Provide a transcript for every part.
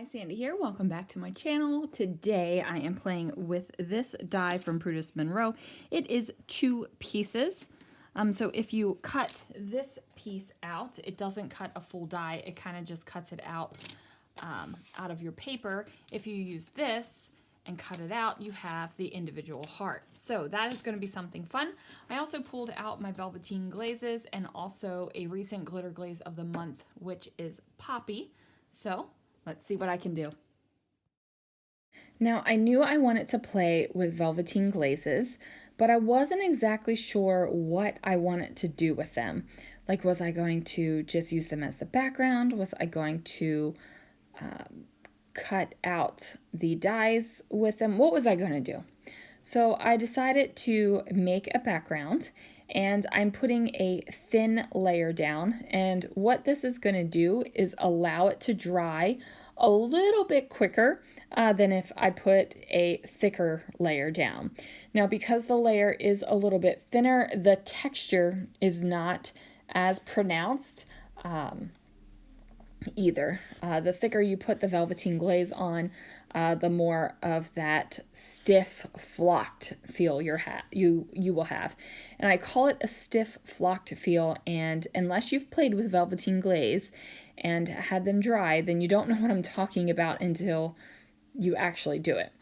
Sandie here. Welcome back to my channel. Today I am playing with this die from Prudis Monroe. It is 2 pieces. So if you cut this piece out, it doesn't cut a full die. It kind of just cuts it out of your paper. If you use this and cut it out, you have the individual heart. So that is going to be something fun. I also pulled out my Velveteen Glazes and also a recent glitter glaze of the month, which is Poppy. So let's see what I can do. Now, I knew I wanted to play with Velveteen Glazes, but I wasn't exactly sure what I wanted to do with them. Like, was I going to just use them as the background? Was I going to cut out the dies with them? What was I going to do? So I decided to make a background, and I'm putting a thin layer down, and what this is going to do is allow it to dry a little bit quicker than if I put a thicker layer down. Now, because the layer is a little bit thinner, the texture is not as pronounced either. The thicker you put the Velveteen Glaze on, the more of that stiff flocked feel you will have. And I call it a stiff flocked feel, and unless you've played with Velveteen Glaze and had them dry, then you don't know what I'm talking about until you actually do it.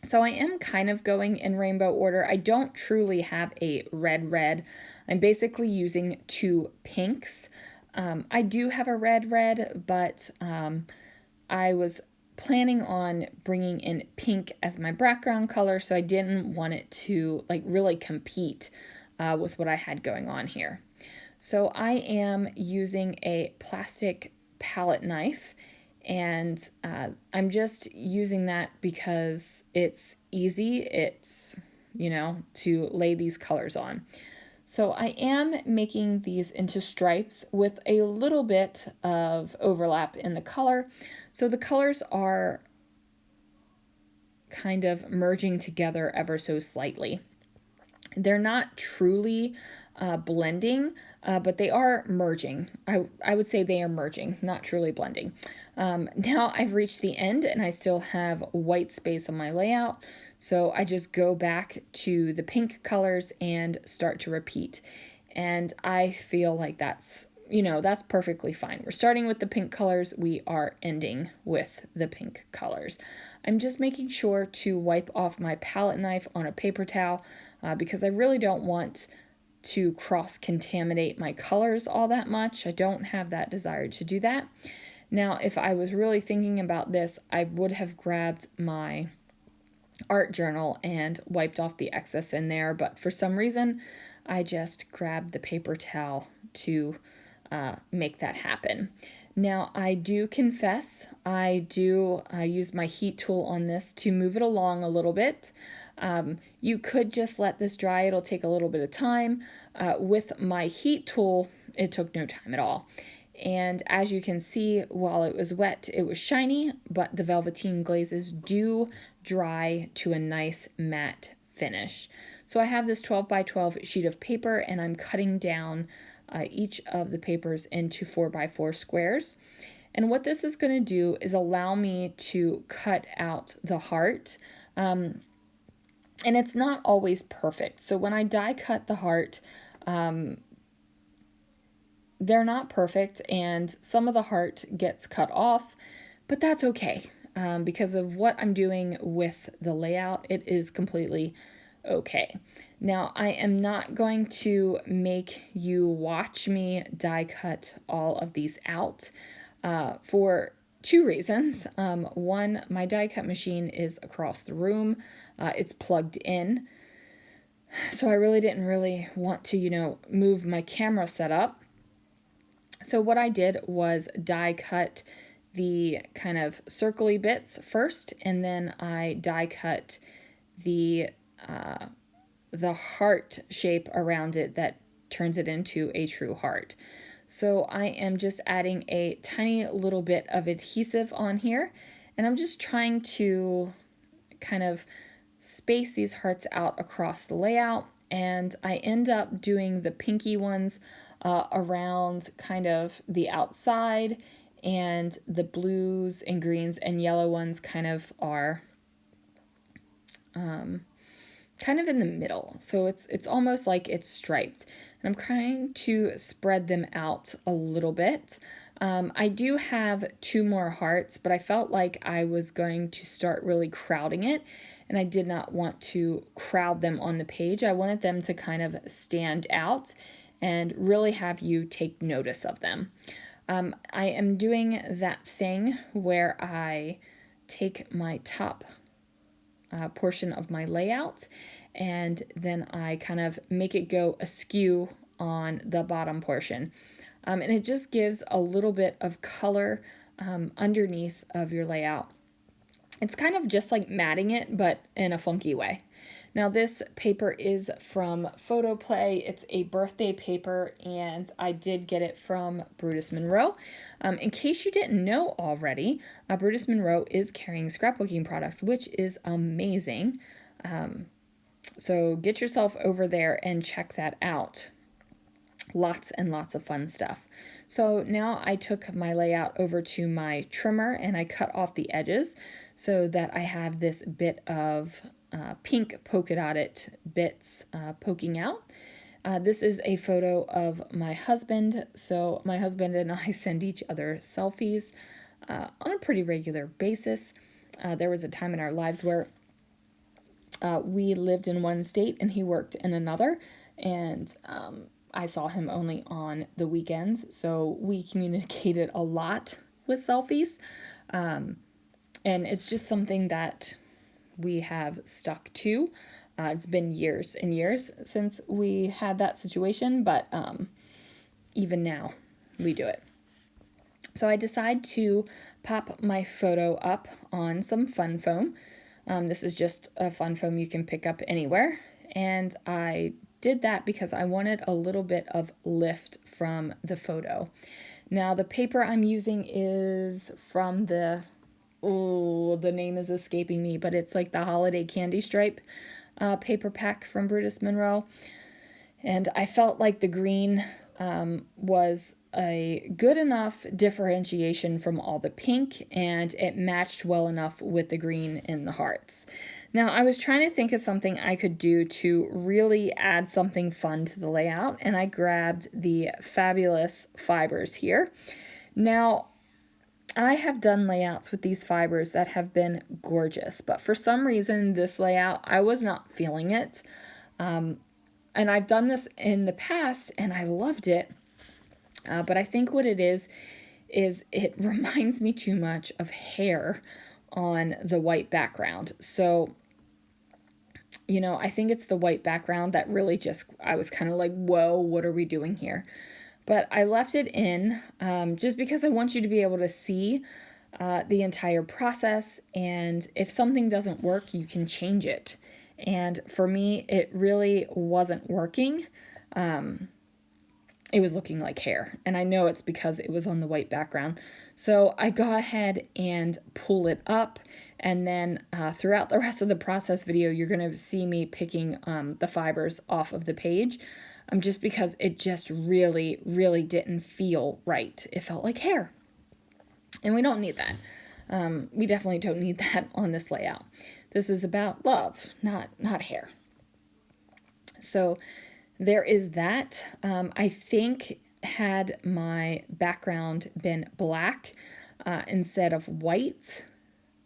So I am kind of going in rainbow order. I don't truly have a red. I'm basically using 2 pinks. I do have a red, but I was planning on bringing in pink as my background color, so I didn't want it to like really compete with what I had going on here. So I am using a plastic palette knife, and I'm just using that because it's easy. It's, to lay these colors on. So I am making these into stripes with a little bit of overlap in the color. So the colors are kind of merging together ever so slightly. They're not truly blending, but they are merging. I would say they are merging, not truly blending. Now I've reached the end and I still have white space on my layout. So I just go back to the pink colors and start to repeat. And I feel like that's perfectly fine. We're starting with the pink colors. We are ending with the pink colors. I'm just making sure to wipe off my palette knife on a paper towel because I really don't want to cross-contaminate my colors all that much. I don't have that desire to do that. Now, if I was really thinking about this, I would have grabbed my art journal and wiped off the excess in there, but for some reason, I just grabbed the paper towel to make that happen. Now, I do confess, I use my heat tool on this to move it along a little bit. You could just let this dry. It'll take a little bit of time. With my heat tool, it took no time at all. And as you can see, while it was wet, it was shiny, but the Velveteen Glazes do dry to a nice matte finish. So I have this 12 by 12 sheet of paper, and I'm cutting down each of the papers into 4 by 4 squares. And what this is going to do is allow me to cut out the heart. And it's not always perfect. So when I die cut the heart, they're not perfect, and some of the heart gets cut off, but that's okay. Because of what I'm doing with the layout, it is completely okay. Now, I am not going to make you watch me die cut all of these out for 2 reasons. One, my die cut machine is across the room. It's plugged in. So I really didn't want to, move my camera setup. So what I did was die cut the kind of circly bits first, and then I die cut the heart shape around it that turns it into a true heart. So I am just adding a tiny little bit of adhesive on here, and I'm just trying to kind of space these hearts out across the layout and I end up doing the pinky ones around kind of the outside, and the blues and greens and yellow ones kind of are kind of in the middle. So it's almost like it's striped. And I'm trying to spread them out a little bit. I do have 2 more hearts, but I felt like I was going to start really crowding it, and I did not want to crowd them on the page. I wanted them to kind of stand out and really have you take notice of them. I am doing that thing where I take my top portion of my layout, and then I kind of make it go askew on the bottom portion. And it just gives a little bit of color underneath of your layout. It's kind of just like matting it, but in a funky way. Now this paper is from Photoplay. It's a birthday paper, and I did get it from Brutus Monroe. In case you didn't know already, Brutus Monroe is carrying scrapbooking products, which is amazing. So get yourself over there and check that out. Lots and lots of fun stuff. So now I took my layout over to my trimmer and I cut off the edges so that I have this bit of pink polka dotted bits poking out. This is a photo of my husband. So my husband and I send each other selfies on a pretty regular basis. There was a time in our lives where we lived in one state and he worked in another, and I saw him only on the weekends, so we communicated a lot with selfies, and it's just something that we have stuck to. It's been years and years since we had that situation, but even now we do it. So I decide to pop my photo up on some fun foam. This is just a fun foam you can pick up anywhere, and I did that because I wanted a little bit of lift from the photo. Now the paper I'm using is from the name is escaping me, but it's like the holiday candy stripe paper pack from Brutus Monroe. And I felt like the green was a good enough differentiation from all the pink, and it matched well enough with the green in the hearts. Now, I was trying to think of something I could do to really add something fun to the layout, and I grabbed the fabulous fibers here. Now, I have done layouts with these fibers that have been gorgeous, but for some reason, this layout, I was not feeling it. And I've done this in the past, and I loved it. But I think what it is it reminds me too much of hair on the white background. So, you know, I think it's the white background that really just, I was kind of like, whoa, what are we doing here? But I left it in just because I want you to be able to see the entire process. And if something doesn't work, you can change it. And for me, it really wasn't working. It was looking like hair. And I know it's because it was on the white background. So I go ahead and pull it up. And then throughout the rest of the process video, you're going to see me picking the fibers off of the page. Just because it just really, really didn't feel right. It felt like hair. And we don't need that. We definitely don't need that on this layout. This is about love, not hair. So there is that. I think had my background been black instead of white,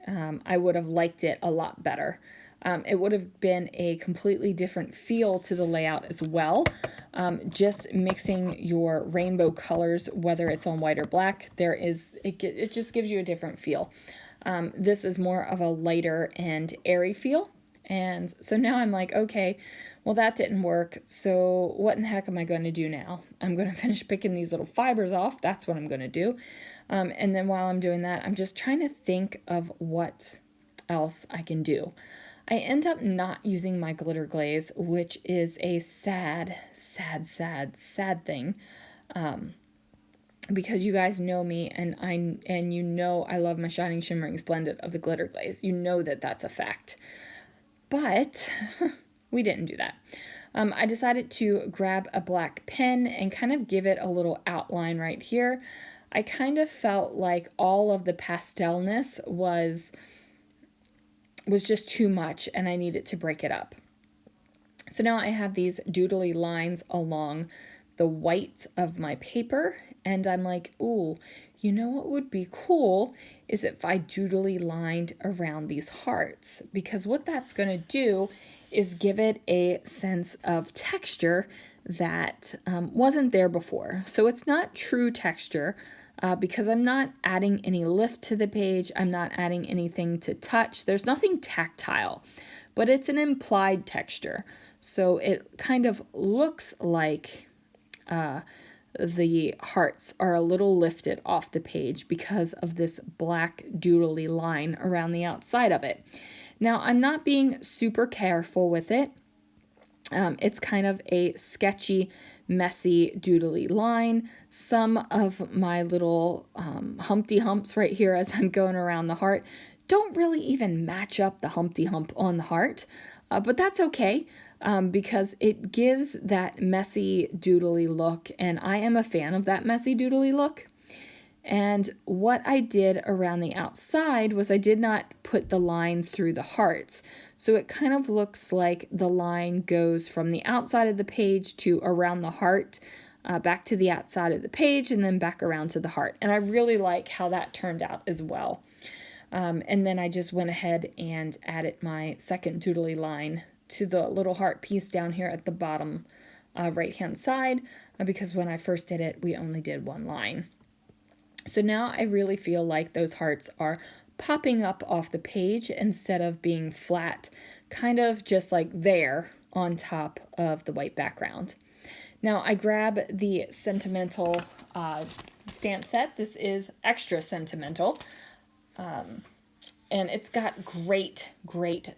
I would have liked it a lot better. It would have been a completely different feel to the layout as well. Just mixing your rainbow colors, whether it's on white or black, it just gives you a different feel. This is more of a lighter and airy feel. And so now I'm like, okay, well, that didn't work. So what in the heck am I going to do now? I'm going to finish picking these little fibers off. That's what I'm going to do. And then while I'm doing that, I'm just trying to think of what else I can do. I end up not using my glitter glaze, which is a sad thing. Because you guys know me, and you know I love my Shining Shimmering Splendid of the glitter glaze. You know that that's a fact. But we didn't do that. I decided to grab a black pen and kind of give it a little outline right here. I kind of felt like all of the pastelness was just too much and I needed to break it up. So now I have these doodly lines along the white of my paper, and I'm like, ooh, you know what would be cool is if I doodly lined around these hearts, because what that's going to do is give it a sense of texture that wasn't there before. So it's not true texture because I'm not adding any lift to the page. I'm not adding anything to touch. There's nothing tactile, but it's an implied texture. So it kind of looks like the hearts are a little lifted off the page because of this black doodly line around the outside of it. Now, I'm not being super careful with it. It's kind of a sketchy, messy, doodly line. Some of my little Humpty Humps right here as I'm going around the heart don't really even match up the Humpty Hump on the heart, but that's okay because it gives that messy, doodly look, and I am a fan of that messy, doodly look. And what I did around the outside was I did not put the lines through the hearts. So it kind of looks like the line goes from the outside of the page to around the heart, back to the outside of the page, and then back around to the heart. And I really like how that turned out as well. And then I just went ahead and added my second doodly line to the little heart piece down here at the bottom right-hand side, because when I first did it, we only did one line. So now I really feel like those hearts are popping up off the page instead of being flat, kind of just like there on top of the white background. Now I grab the Sentimental stamp set. This is extra sentimental. And it's got great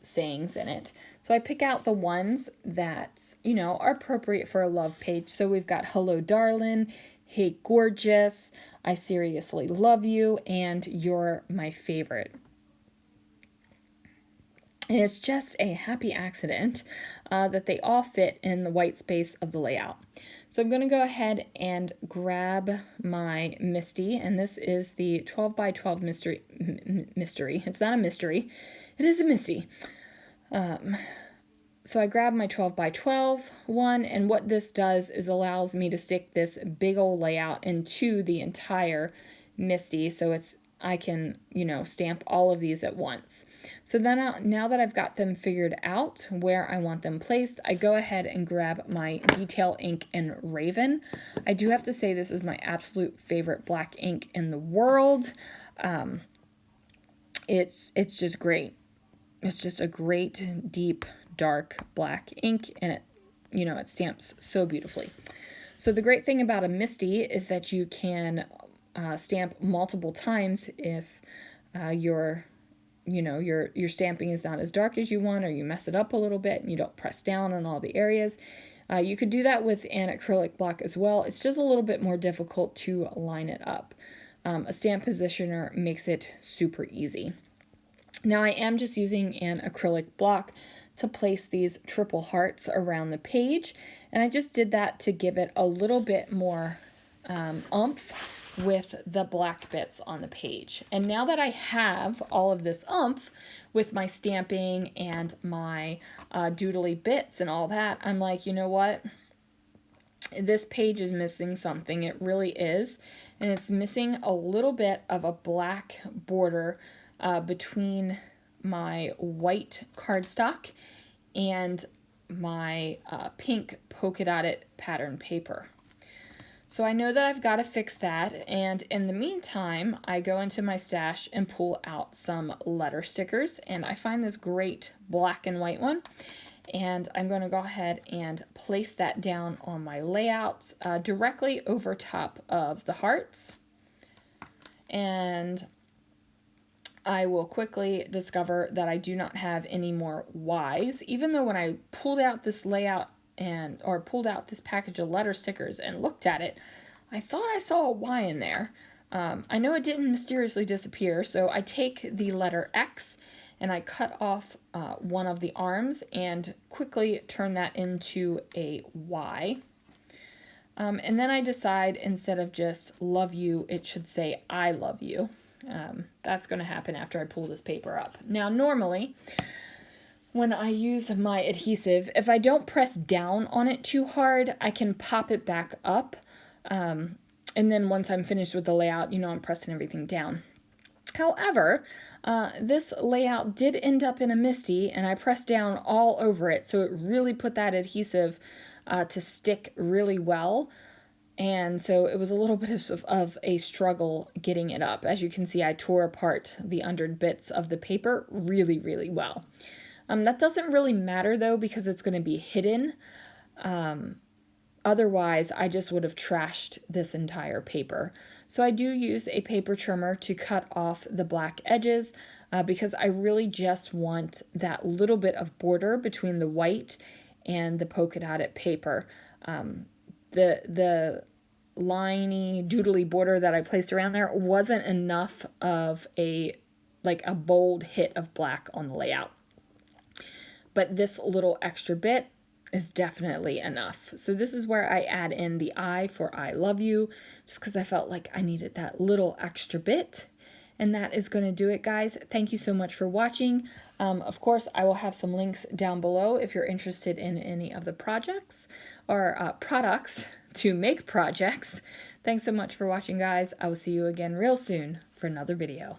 sayings in it. So I pick out the ones that, are appropriate for a love page. So we've got Hello Darlin', Hey Gorgeous, I Seriously Love You, and You're My Favorite. And it's just a happy accident that they all fit in the white space of the layout. So I'm going to go ahead and grab my Misty, and this is the 12 by 12 mystery. It's not a mystery, it is a Misty. So I grab my 12 by 12 one, and what this does is allows me to stick this big old layout into the entire Misty, so I can, stamp all of these at once. So then now that I've got them figured out where I want them placed, I go ahead and grab my Detail ink in Raven. I do have to say this is my absolute favorite black ink in the world. It's just great. It's just a great, deep, dark black ink, and it stamps so beautifully. So the great thing about a Misty is that you can stamp multiple times if your stamping is not as dark as you want, or you mess it up a little bit and you don't press down on all the areas. You could do that with an acrylic block as well. It's just a little bit more difficult to line it up. A stamp positioner makes it super easy. Now I am just using an acrylic block to place these triple hearts around the page, and I just did that to give it a little bit more oomph with the black bits on the page. And now that I have all of this oomph with my stamping and my doodly bits and all that, I'm like, you know what? This page is missing something. It really is. And it's missing a little bit of a black border between my white cardstock and my pink polka dotted pattern paper. So I know that I've got to fix that, and in the meantime, I go into my stash and pull out some letter stickers, and I find this great black and white one, and I'm going to go ahead and place that down on my layout directly over top of the hearts, and I will quickly discover that I do not have any more Ys, even though when I pulled out this layout or pulled out this package of letter stickers and looked at it, I thought I saw a Y in there. I know it didn't mysteriously disappear, so I take the letter X and I cut off one of the arms and quickly turn that into a Y. And then I decide instead of just love you, it should say I love you. That's going to happen after I pull this paper up. Now, normally, when I use my adhesive, if I don't press down on it too hard, I can pop it back up. And then once I'm finished with the layout, you know, I'm pressing everything down. However, this layout did end up in a Misty, and I pressed down all over it, so it really put that adhesive to stick really well. And so it was a little bit of a struggle getting it up. As you can see, I tore apart the under bits of the paper really, really well. That doesn't really matter though, because it's going to be hidden. Otherwise, I just would have trashed this entire paper. So I do use a paper trimmer to cut off the black edges because I really just want that little bit of border between the white and the polka dotted paper. The liney, doodly border that I placed around there wasn't enough of a bold hit of black on the layout. But this little extra bit is definitely enough. So this is where I add in the I for I love you, just because I felt like I needed that little extra bit. And that is going to do it, guys. Thank you so much for watching. Of course, I will have some links down below if you're interested in any of the projects or products to make projects. Thanks so much for watching, guys. I will see you again real soon for another video.